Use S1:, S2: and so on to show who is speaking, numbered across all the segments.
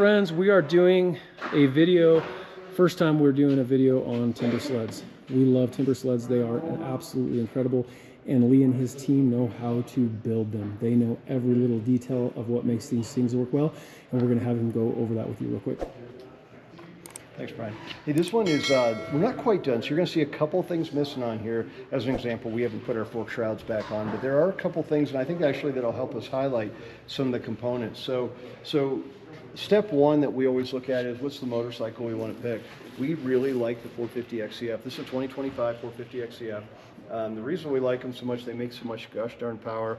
S1: friends, we are doing a video. First time we're doing a video on Timbersleds. We love Timbersleds. They are absolutely incredible. And Lee and his team know how to build them. They know every little detail of what makes these things work well. And we're gonna have him go over that with you real quick.
S2: Thanks, Brian. Hey, this one is, we're not quite done, so you're going to see a couple things missing on here. As an example, we haven't put our fork shrouds back on, but there are a couple things, and I think actually that'll help us highlight some of the components. So step one that we always look at is what's the motorcycle we want to pick. We really like the 450 XCF. This is a 2025 450 XCF. The reason we like them so much, they make so much gosh darn power.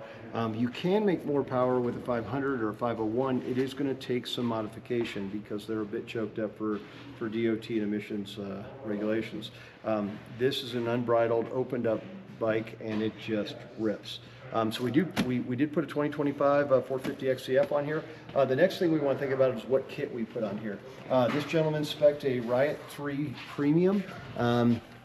S2: You can make more power with a 500 or a 501. It is going to take some modification because they're a bit choked up for DOT and emissions regulations. This is an unbridled, opened up bike, and it just rips. So we did put a 2025 450 XCF on here. The next thing we want to think about is what kit we put on here. This gentleman spec'd a Riot 3 Premium.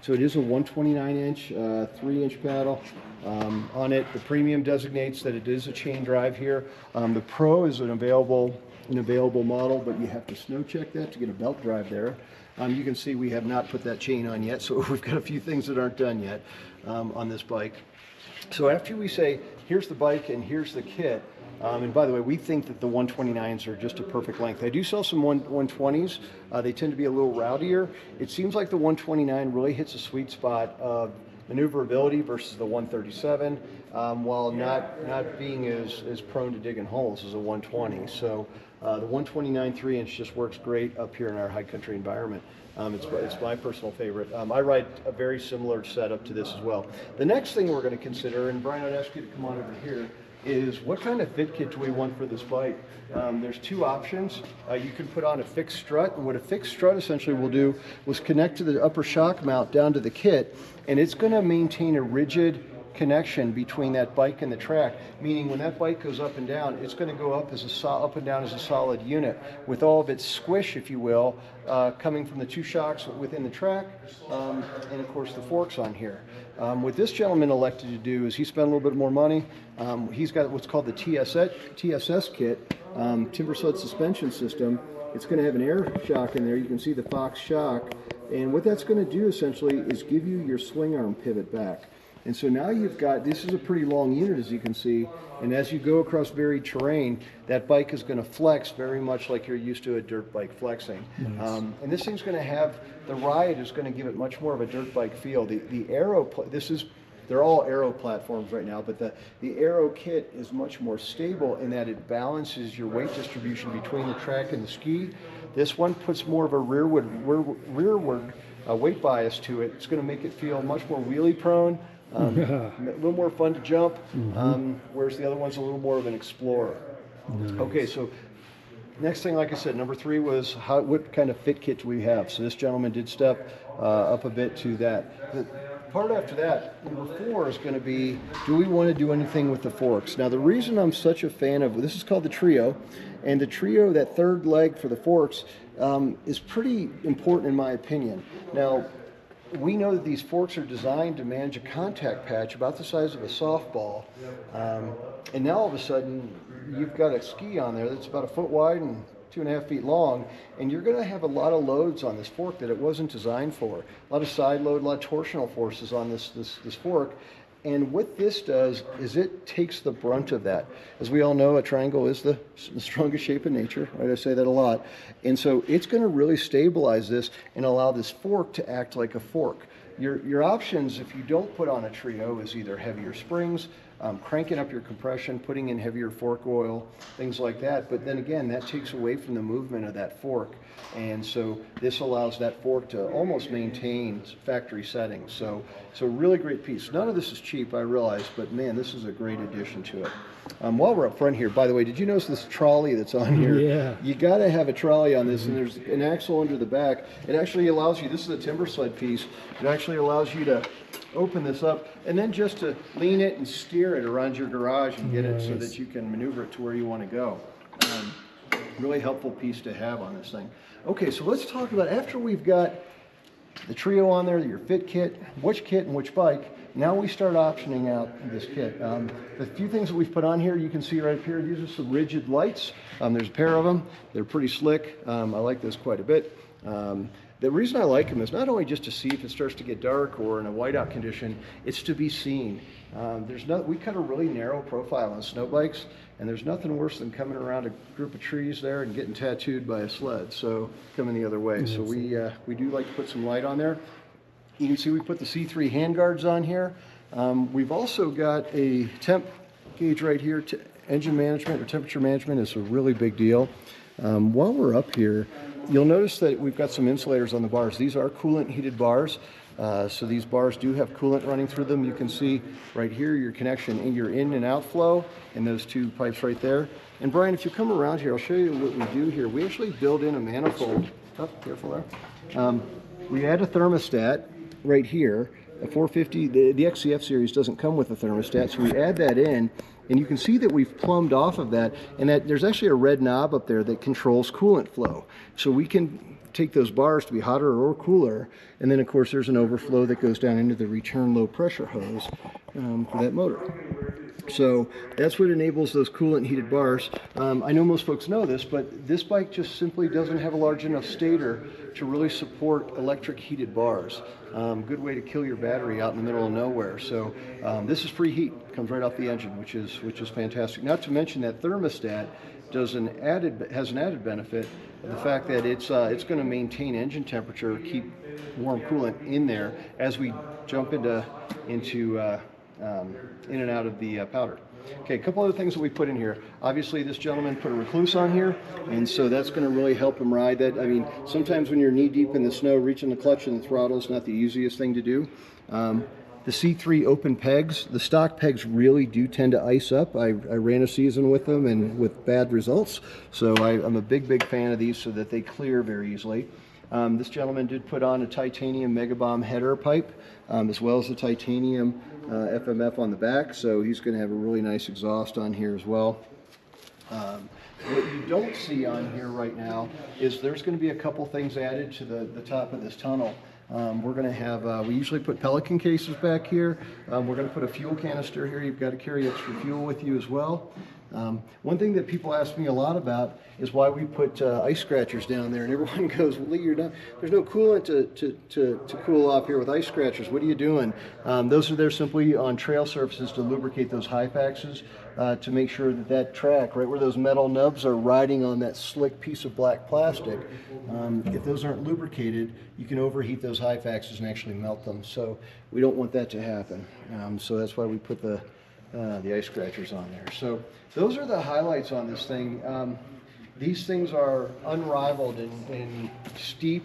S2: So it is a 129-inch, 3-inch paddle on it. The Premium designates that it is a chain drive here. The Pro is an available model, but you have to snow check that to get a belt drive there. You can see we have not put that chain on yet, so we've got a few things that aren't done yet on this bike. So after we say, here's the bike and here's the kit, and by the way, we think that the 129s are just a perfect length. I do sell some 120s. They tend to be a little rowdier. It seems like the 129 really hits a sweet spot of maneuverability versus the 137, while not being as prone to digging holes as a 120. So the 129 3-inch just works great up here in our high country environment. It's my personal favorite. I ride a very similar setup to this as well. The next thing we're going to consider, and Brian, I'd ask you to come on over here, is what kind of fit kit do we want for this bike? There's two options. You can put on a fixed strut, and what a fixed strut essentially will do was connect to the upper shock mount down to the kit, and it's going to maintain a rigid connection between that bike and the track, meaning when that bike goes up and down, it's going to go up and down as a solid unit with all of its squish, if you will, coming from the two shocks within the track, and of course the forks on here. What this gentleman elected to do is he spent a little bit more money. He's got what's called the TSS kit, Timbersled suspension system. It's going to have an air shock in there. You can see the Fox shock, and what that's going to do essentially is give you your swing arm pivot back. And so now you've got, this is a pretty long unit as you can see, and as you go across varied terrain, that bike is going to flex very much like you're used to a dirt bike flexing. Nice. And this thing's going to have, the Riot is going to give it much more of a dirt bike feel. The Aero, they're all Aero platforms right now, but the Aero kit is much more stable in that it balances your weight distribution between the track and the ski. This one puts more of a rearward weight bias to it. It's going to make it feel much more wheelie prone. A little more fun to jump, whereas the other one's a little more of an explorer. Nice. Okay, so next thing, like I said, number 3 was what kind of fit kit do we have? So this gentleman did step up a bit to that. The part after that, number 4 is going to be, do we want to do anything with the forks? Now the reason I'm such a fan of, this is called the Trio, and the Trio, that third leg for the forks, is pretty important in my opinion. Now, we know that these forks are designed to manage a contact patch about the size of a softball, and now all of a sudden you've got a ski on there that's about 1 foot wide and 2.5 feet long, and you're going to have a lot of loads on this fork that it wasn't designed for. A lot of side load, a lot of torsional forces on this fork. And what this does is it takes the brunt of that. As we all know, a triangle is the strongest shape in nature, right? I say that a lot. And so it's going to really stabilize this and allow this fork to act like a fork. Your options, if you don't put on a Trio, is either heavier springs, cranking up your compression, putting in heavier fork oil, things like that. But then again, that takes away from the movement of that fork. And so this allows that fork to almost maintain factory settings. So really great piece. None of this is cheap, I realize, but man, this is a great addition to it. While we're up front here, by the way, did you notice this trolley that's on here?
S1: Yeah.
S2: You got to have a trolley on this, and there's an axle under the back. It actually allows you, this is a Timbersled piece, it actually allows you to open this up and then just to lean it and steer it around your garage and get it so that you can maneuver it to where you want to go. Really helpful piece to have on this thing. Okay, so let's talk about, after we've got the Trio on there, your fit kit, which kit and which bike, Now we start optioning out this kit. The few things that we've put on here, you can see right up here, these are some rigid lights. There's a pair of them. They're pretty slick. I like this quite a bit. The reason I like them is not only just to see if it starts to get dark or in a whiteout condition, it's to be seen. We cut a really narrow profile on snow bikes, and there's nothing worse than coming around a group of trees there and getting tattooed by a sled, so coming the other way. So we do like to put some light on there. You can see we put the C3 handguards on here. We've also got a temp gauge right here. Engine management or temperature management is a really big deal. While we're up here, you'll notice that we've got some insulators on the bars. These are coolant heated bars. So these bars do have coolant running through them. You can see right here your connection in your in and out flow and those two pipes right there. And Brian, if you come around here, I'll show you what we do here. We actually build in a manifold. Oh, careful there. We add a thermostat right here. A 450, the XCF series doesn't come with a thermostat, so we add that in. And you can see that we've plumbed off of that, and that there's actually a red knob up there that controls coolant flow. So we can take those bars to be hotter or cooler, and then of course there's an overflow that goes down into the return low pressure hose for that motor. So that's what enables those coolant heated bars. I know most folks know this, but this bike just simply doesn't have a large enough stator to really support electric heated bars. Good way to kill your battery out in the middle of nowhere. So this is free heat, comes right off the engine, which is fantastic. Not to mention that thermostat has an added benefit of the fact that it's going to maintain engine temperature, keep warm coolant in there as we jump in and out of the powder. Okay, a couple other things that we put in here. Obviously, this gentleman put a recluse on here, and so that's going to really help him ride that. I mean, sometimes when you're knee deep in the snow, reaching the clutch and the throttle is not the easiest thing to do. The C3 open pegs, the stock pegs really do tend to ice up. I ran a season with them and with bad results, so I'm a big fan of these so that they clear very easily. This gentleman did put on a titanium Megabomb header pipe, as well as a titanium FMF on the back, so he's going to have a really nice exhaust on here as well. What you don't see on here right now is there's going to be a couple things added to the top of this tunnel. We're going to have, we usually put Pelican cases back here. We're going to put a fuel canister here. You've got to carry extra fuel with you as well. One thing that people ask me a lot about is why we put ice scratchers down there, and everyone goes, well, Lee, there's no coolant to cool off here with ice scratchers. What are you doing? Those are there simply on trail surfaces to lubricate those Hyfaxes, to make sure that track, right where those metal nubs are riding on that slick piece of black plastic, if those aren't lubricated, you can overheat those Hyfaxes and actually melt them. So we don't want that to happen. So that's why we put the ice scratchers on there. So those are the highlights on this thing. These things are unrivaled in steep,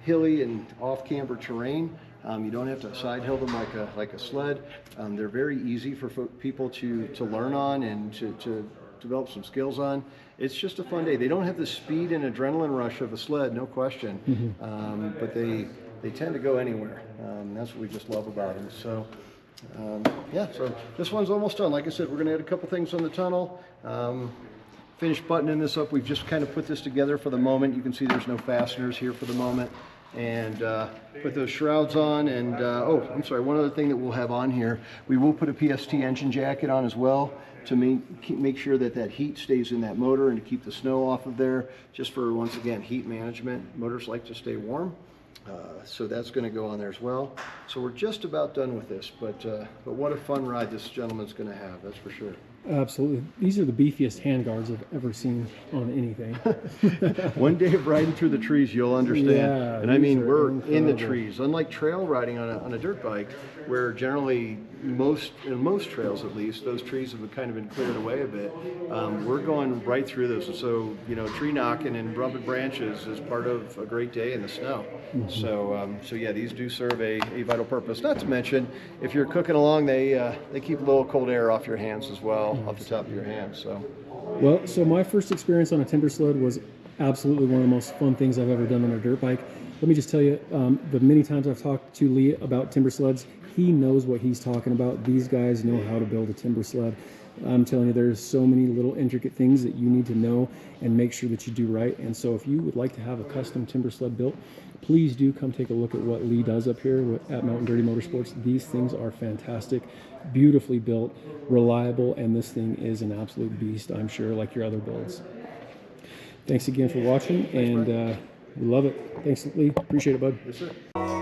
S2: hilly, and off-camber terrain. You don't have to side hill them like a sled. They're very easy for people to learn on and to develop some skills on. It's just a fun day. They don't have the speed and adrenaline rush of a sled, no question, but they tend to go anywhere. That's what we just love about them. So. Yeah, so this one's almost done. Like I said, we're going to add a couple things on the tunnel. Finish buttoning this up. We've just kind of put this together for the moment. You can see there's no fasteners here for the moment. And put those shrouds on. And oh, I'm sorry, one other thing that we'll have on here, we will put a PST engine jacket on as well to make sure that heat stays in that motor and to keep the snow off of there, just for, once again, heat management. Motors like to stay warm. So that's going to go on there as well. So we're just about done with this, but what a fun ride this gentleman's going to have, that's for sure.
S1: Absolutely. These are the beefiest handguards I've ever seen on anything.
S2: One day of riding through the trees, you'll understand.
S1: Yeah,
S2: and I mean, we're in the trees. Unlike trail riding on a dirt bike, where generally in most trails at least, those trees have kind of been cleared away a bit. We're going right through those. And so, you know, tree knocking and rubbing branches is part of a great day in the snow. So yeah, these do serve a vital purpose. Not to mention, if you're cooking along, they keep a little cold air off your hands as well, off the top of your hands. So.
S1: Well, so my first experience on a Timbersled was absolutely one of the most fun things I've ever done on a dirt bike. Let me just tell you, the many times I've talked to Lee about Timbersleds, he knows what he's talking about. These guys know how to build a Timbersled. I'm telling you, there's so many little intricate things that you need to know and make sure that you do right. And so if you would like to have a custom timber sled built, please do come take a look at what Lee does up here at Mountain Dirty Motorsports. These things are fantastic, beautifully built, reliable, and this thing is an absolute beast, I'm sure, like your other builds. Thanks again for watching, and we love it. Thanks, Lee. Appreciate it, bud.
S2: Yes, sir.